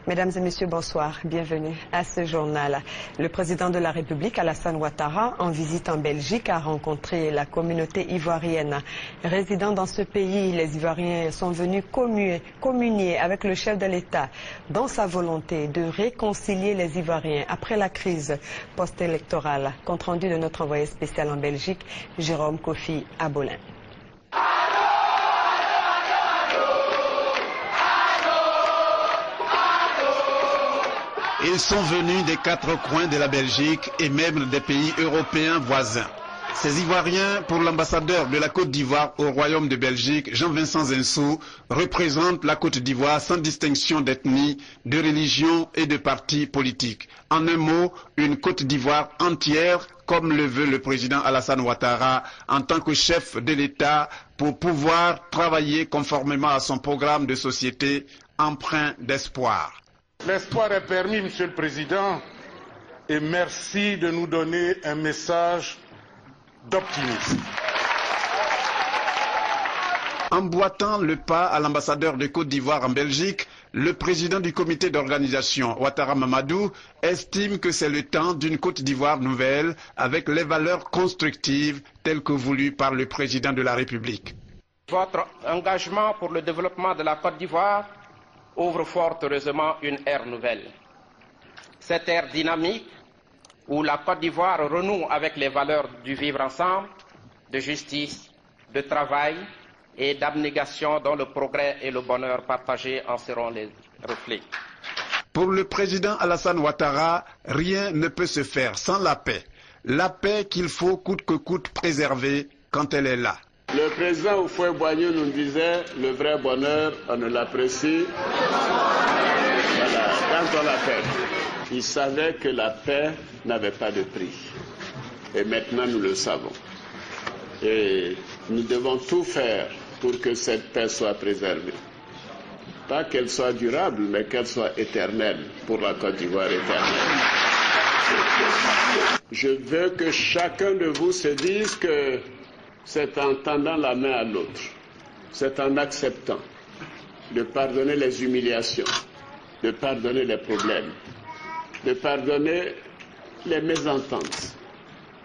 Mesdames et messieurs, bonsoir. Bienvenue à ce journal. Le président de la République, Alassane Ouattara, en visite en Belgique, a rencontré la communauté ivoirienne. Résidant dans ce pays, les Ivoiriens sont venus communier avec le chef de l'État dans sa volonté de réconcilier les Ivoiriens après la crise post-électorale. Compte rendu de notre envoyé spécial en Belgique, Jérôme Kofi Abolin. Ils sont venus des quatre coins de la Belgique et même des pays européens voisins. Ces Ivoiriens, pour l'ambassadeur de la Côte d'Ivoire au Royaume de Belgique, Jean-Vincent Zinsou, représentent la Côte d'Ivoire sans distinction d'ethnie, de religion et de parti politique. En un mot, une Côte d'Ivoire entière, comme le veut le président Alassane Ouattara, en tant que chef de l'État, pour pouvoir travailler conformément à son programme de société empreint d'espoir. L'espoir est permis, Monsieur le Président, et merci de nous donner un message d'optimisme. Emboîtant le pas à l'ambassadeur de Côte d'Ivoire en Belgique, le président du comité d'organisation, Ouattara Mamadou, estime que c'est le temps d'une Côte d'Ivoire nouvelle avec les valeurs constructives telles que voulues par le président de la République. Votre engagement pour le développement de la Côte d'Ivoire ouvre fort heureusement une ère nouvelle. Cette ère dynamique où la Côte d'Ivoire renoue avec les valeurs du vivre ensemble, de justice, de travail et d'abnégation dont le progrès et le bonheur partagés en seront les reflets. Pour le président Alassane Ouattara, rien ne peut se faire sans la paix. La paix qu'il faut coûte que coûte préserver quand elle est là. Le président Houphouët-Boigny nous disait le vrai bonheur, on ne l'apprécie quand on l'a fait. Il savait que la paix n'avait pas de prix. Et maintenant nous le savons. Et nous devons tout faire pour que cette paix soit préservée. Pas qu'elle soit durable, mais qu'elle soit éternelle pour la Côte d'Ivoire éternelle. Je veux que chacun de vous se dise que c'est en tendant la main à l'autre, c'est en acceptant de pardonner les humiliations, de pardonner les problèmes, de pardonner les mésententes,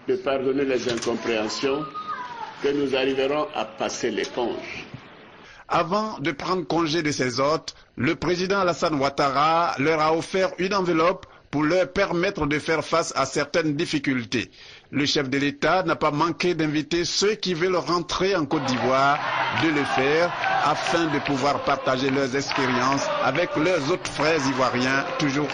de pardonner les incompréhensions, que nous arriverons à passer l'éponge. Avant de prendre congé de ses hôtes, le président Alassane Ouattara leur a offert une enveloppe pour leur permettre de faire face à certaines difficultés. Le chef de l'État n'a pas manqué d'inviter ceux qui veulent rentrer en Côte d'Ivoire de le faire afin de pouvoir partager leurs expériences avec leurs autres frères ivoiriens toujours